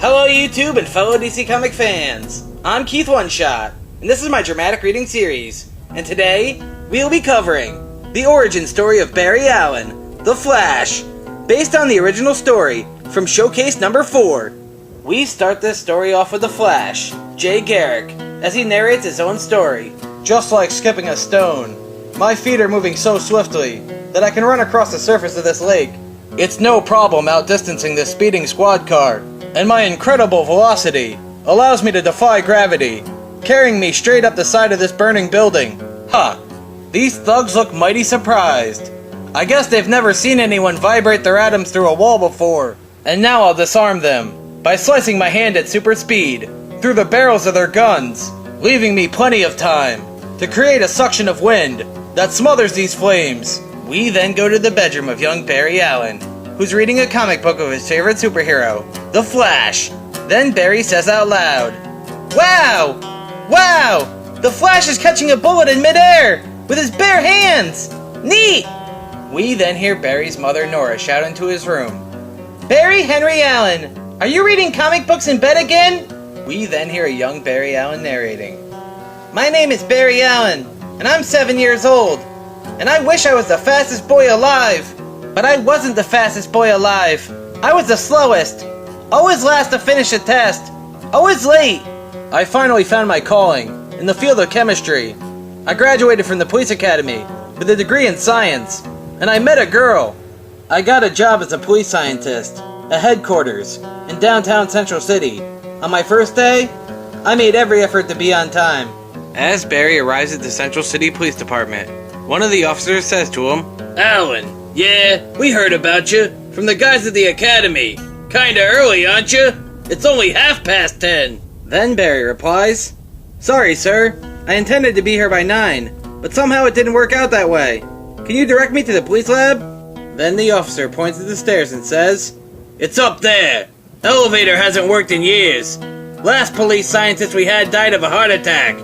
Hello YouTube and fellow DC Comic fans! I'm Keith One Shot, and this is my dramatic reading series. And today, we'll be covering the origin story of Barry Allen, The Flash, based on the original story from Showcase number 4. We start this story off with The Flash, Jay Garrick, as he narrates his own story. Just like skipping a stone, my feet are moving so swiftly that I can run across the surface of this lake. It's no problem outdistancing this speeding squad car, and my incredible velocity allows me to defy gravity, carrying me straight up the side of this burning building. These thugs look mighty surprised. I guess they've never seen anyone vibrate their atoms through a wall before. And now I'll disarm them by slicing my hand at super speed through the barrels of their guns, leaving me plenty of time to create a suction of wind that smothers these flames. We then go to the bedroom of young Barry Allen, who's reading a comic book of his favorite superhero, The Flash. Then Barry says out loud, "Wow! Wow! The Flash is catching a bullet in midair with his bare hands! Neat!" We then hear Barry's mother Nora shout into his room, "Barry Henry Allen, are you reading comic books in bed again?" We then hear a young Barry Allen narrating, "My name is Barry Allen, and I'm 7 years old, and I wish I was the fastest boy alive. But I wasn't the fastest boy alive. I was the slowest. Always last to finish a test. Always late. I finally found my calling in the field of chemistry. I graduated from the police academy with a degree in science, and I met a girl. I got a job as a police scientist at headquarters in downtown Central City. On my first day, I made every effort to be on time." As Barry arrives at the Central City Police Department, one of the officers says to him, "Allen, yeah, we heard about you from the guys at the academy. Kinda early, aren't you? It's only 10:30. Then Barry replies, "Sorry, sir. I intended to be here by 9, but somehow it didn't work out that way. Can you direct me to the police lab?" Then the officer points at the stairs and says, "It's up there. Elevator hasn't worked in years. Last police scientist we had died of a heart attack.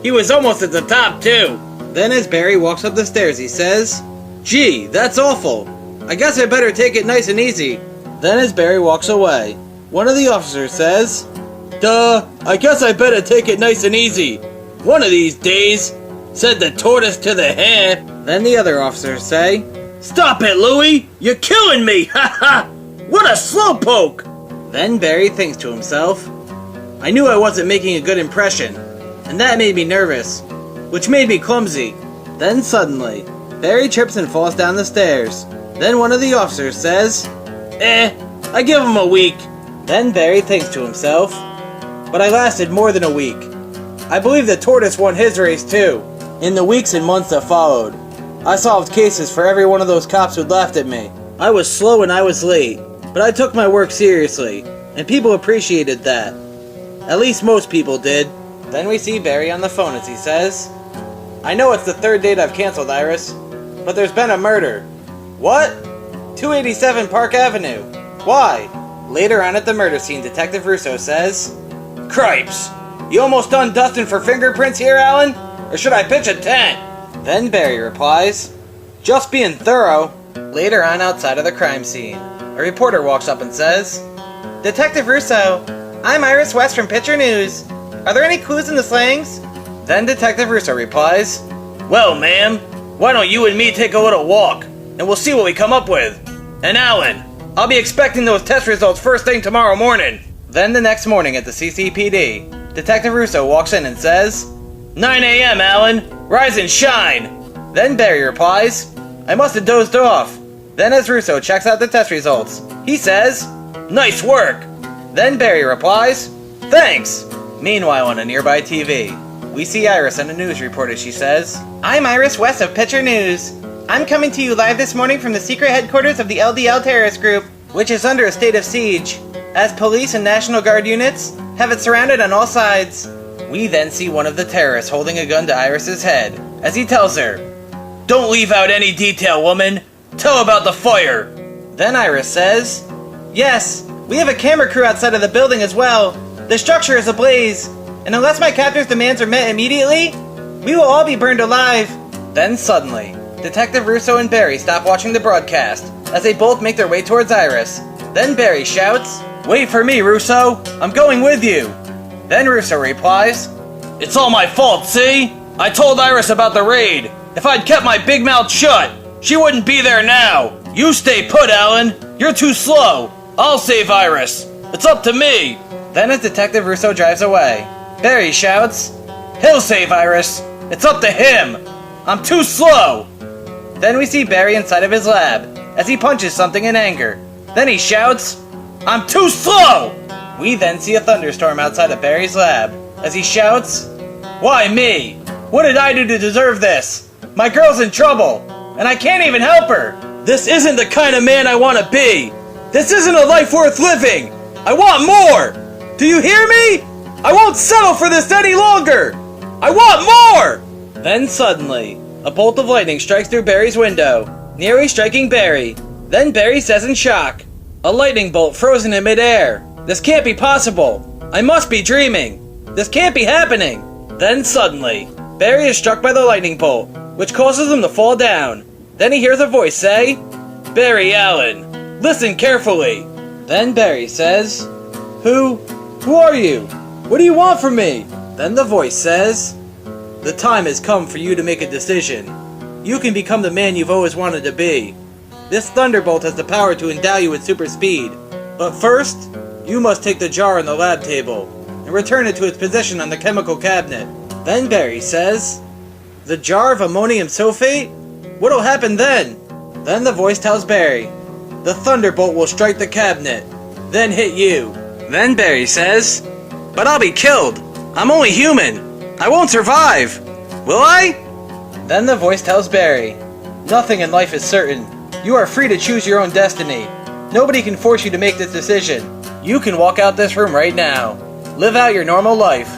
He was almost at the top, too." Then as Barry walks up the stairs, he says, "Gee, that's awful. I guess I better take it nice and easy." Then as Barry walks away, one of the officers says, "Duh, I guess I better take it nice and easy. One of these days," said the tortoise to the hare. Then the other officers say, "Stop it, Louie! You're killing me! Ha ha! What a slowpoke!" Then Barry thinks to himself, "I knew I wasn't making a good impression, and that made me nervous, which made me clumsy." Then suddenly, Barry trips and falls down the stairs. Then one of the officers says, I give him a week." Then Barry thinks to himself, "But I lasted more than a week. I believe the tortoise won his race too." In the weeks and months that followed, I solved cases for every one of those cops who'd laughed at me. I was slow and I was late, but I took my work seriously, and people appreciated that. At least most people did. Then we see Barry on the phone as he says, "I know it's the third date I've canceled, Iris, but there's been a murder." "What?" 287 Park Avenue. "Why?" Later on at the murder scene, Detective Russo says, "Cripes! You almost done dusting for fingerprints here, Allen? Or should I pitch a tent?" Then Barry replies, "Just being thorough." Later on outside of the crime scene, a reporter walks up and says, "Detective Russo, I'm Iris West from Picture News. Are there any clues in the slangs?" Then Detective Russo replies, "Well, ma'am, why don't you and me take a little walk, and we'll see what we come up with. And Allen, I'll be expecting those test results first thing tomorrow morning." Then the next morning at the CCPD, Detective Russo walks in and says, 9 a.m., Allen, rise and shine." Then Barry replies, "I must have dozed off." Then as Russo checks out the test results, he says, "Nice work." Then Barry replies, "Thanks." Meanwhile on a nearby TV, we see Iris on a news report as she says, "I'm Iris West of Picture News. I'm coming to you live this morning from the secret headquarters of the LDL terrorist group, which is under a state of siege, as police and National Guard units have it surrounded on all sides." We then see one of the terrorists holding a gun to Iris's head, as he tells her, "Don't leave out any detail, woman. Tell about the fire." Then Iris says, "Yes, we have a camera crew outside of the building as well. The structure is ablaze, and unless my captor's demands are met immediately, we will all be burned alive." Then suddenly, Detective Russo and Barry stop watching the broadcast as they both make their way towards Iris. Then Barry shouts, "Wait for me, Russo! I'm going with you!" Then Russo replies, "It's all my fault, see? I told Iris about the raid. If I'd kept my big mouth shut, she wouldn't be there now. You stay put, Alan. You're too slow. I'll save Iris. It's up to me." Then as Detective Russo drives away, Barry shouts, "He'll save Iris. It's up to him. I'm too slow." Then we see Barry inside of his lab as he punches something in anger. Then he shouts, "I'm too slow!" We then see a thunderstorm outside of Barry's lab as he shouts, "Why me? What did I do to deserve this? My girl's in trouble, and I can't even help her. This isn't the kind of man I want to be. This isn't a life worth living. I want more. Do you hear me? I won't settle for this any longer. I want more!" Then suddenly, a bolt of lightning strikes through Barry's window, nearly striking Barry. Then Barry says in shock, "A lightning bolt frozen in midair. This can't be possible. I must be dreaming. This can't be happening." Then suddenly, Barry is struck by the lightning bolt, which causes him to fall down. Then he hears a voice say, "Barry Allen, listen carefully." Then Barry says, Who are you? What do you want from me?" Then the voice says, "The time has come for you to make a decision. You can become the man you've always wanted to be. This Thunderbolt has the power to endow you with super speed. But first, you must take the jar on the lab table and return it to its position on the chemical cabinet." Then Barry says, "The jar of ammonium sulfate? What'll happen then?" Then the voice tells Barry, "The Thunderbolt will strike the cabinet, then hit you." Then Barry says, "But I'll be killed. I'm only human. I won't survive. Will I?" Then the voice tells Barry, "Nothing in life is certain. You are free to choose your own destiny. Nobody can force you to make this decision. You can walk out this room right now. Live out your normal life."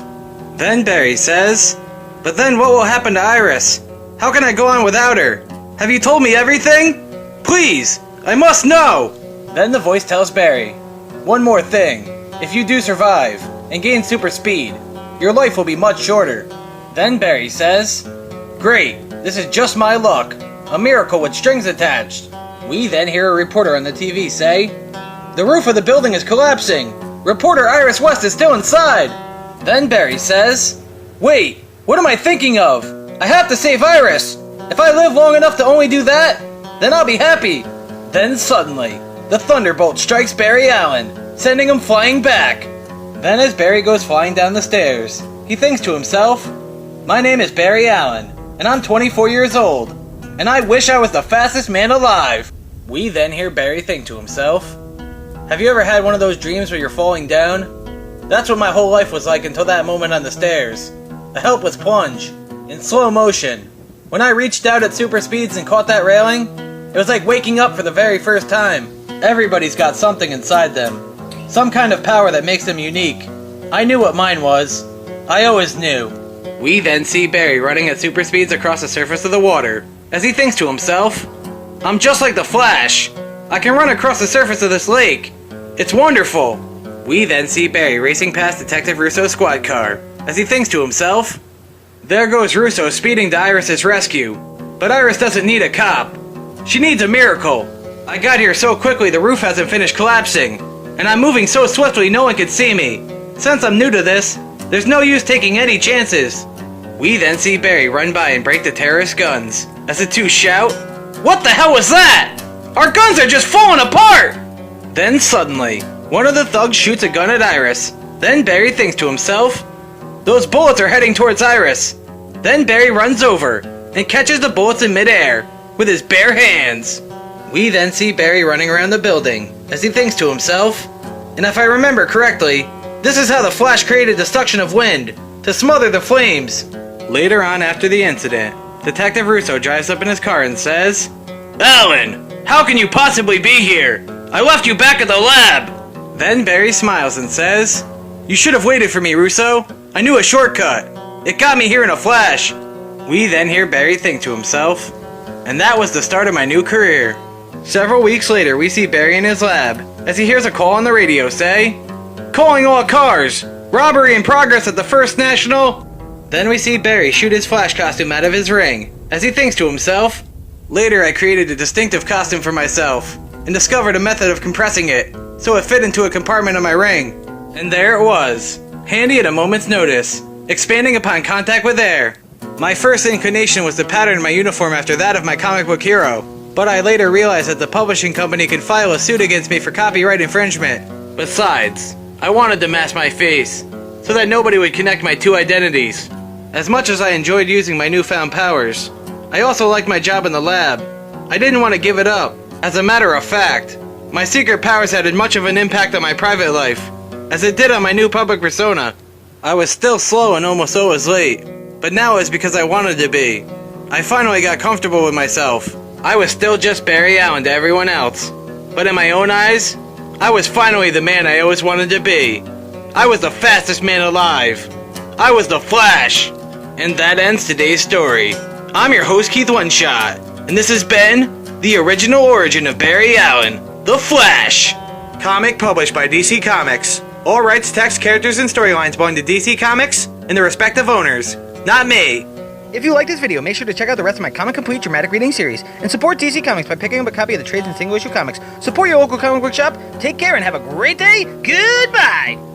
Then Barry says, "But then what will happen to Iris? How can I go on without her? Have you told me everything? Please, I must know." Then the voice tells Barry, "One more thing. If you do survive and gain super speed, your life will be much shorter." Then Barry says, "Great, this is just my luck. A miracle with strings attached." We then hear a reporter on the TV say, "The roof of the building is collapsing. Reporter Iris West is still inside." Then Barry says, "Wait, what am I thinking of? I have to save Iris. If I live long enough to only do that, then I'll be happy." Then suddenly, the Thunderbolt strikes Barry Allen, sending him flying back. Then as Barry goes flying down the stairs, he thinks to himself, "My name is Barry Allen, and I'm 24 years old, and I wish I was the fastest man alive." We then hear Barry think to himself, "Have you ever had one of those dreams where you're falling down? That's what my whole life was like until that moment on the stairs. A helpless plunge, in slow motion. When I reached out at super speeds and caught that railing, it was like waking up for the very first time. Everybody's got something inside them. Some kind of power that makes them unique. I knew what mine was. I always knew." We then see Barry running at super speeds across the surface of the water, as he thinks to himself, "I'm just like the Flash. I can run across the surface of this lake. It's wonderful." We then see Barry racing past Detective Russo's squad car, as he thinks to himself, "There goes Russo speeding to Iris's rescue. But Iris doesn't need a cop. She needs a miracle. I got here so quickly the roof hasn't finished collapsing, and I'm moving so swiftly no one could see me. Since I'm new to this, there's no use taking any chances." We then see Barry run by and break the terrorist guns, as the two shout, "What the hell was that? Our guns are just falling apart!" Then suddenly, one of the thugs shoots a gun at Iris. Then Barry thinks to himself, "Those bullets are heading towards Iris." Then Barry runs over and catches the bullets in midair with his bare hands. We then see Barry running around the building as he thinks to himself, "And if I remember correctly, this is how the Flash created the suction of wind to smother the flames." Later on after the incident, Detective Russo drives up in his car and says, "Alan, how can you possibly be here? I left you back at the lab." Then Barry smiles and says, "You should have waited for me, Russo. I knew a shortcut. It got me here in a flash." We then hear Barry think to himself, "And that was the start of my new career." Several weeks later, we see Barry in his lab as he hears a call on the radio say, "Calling all cars! Robbery in progress at the First National!" Then we see Barry shoot his Flash costume out of his ring as he thinks to himself, "Later I created a distinctive costume for myself and discovered a method of compressing it so it fit into a compartment of my ring. And there it was, handy at a moment's notice, expanding upon contact with air. My first inclination was to pattern my uniform after that of my comic book hero, but I later realized that the publishing company could file a suit against me for copyright infringement. Besides, I wanted to mask my face, so that nobody would connect my two identities. As much as I enjoyed using my newfound powers, I also liked my job in the lab. I didn't want to give it up. As a matter of fact, my secret powers had much of an impact on my private life, as it did on my new public persona. I was still slow and almost always late, but now it's because I wanted to be. I finally got comfortable with myself. I was still just Barry Allen to everyone else, but in my own eyes, I was finally the man I always wanted to be. I was the fastest man alive. I was the Flash. And that ends today's story. I'm your host, Keith One Shot, and this has been the original origin of Barry Allen, the Flash. Comic published by DC Comics. All rights, text, characters, and storylines belong to DC Comics and their respective owners. Not me. If you like this video, make sure to check out the rest of my Comic Complete dramatic reading series, and support DC Comics by picking up a copy of the trades and single issue comics. Support your local comic book shop, take care, and have a great day. Goodbye!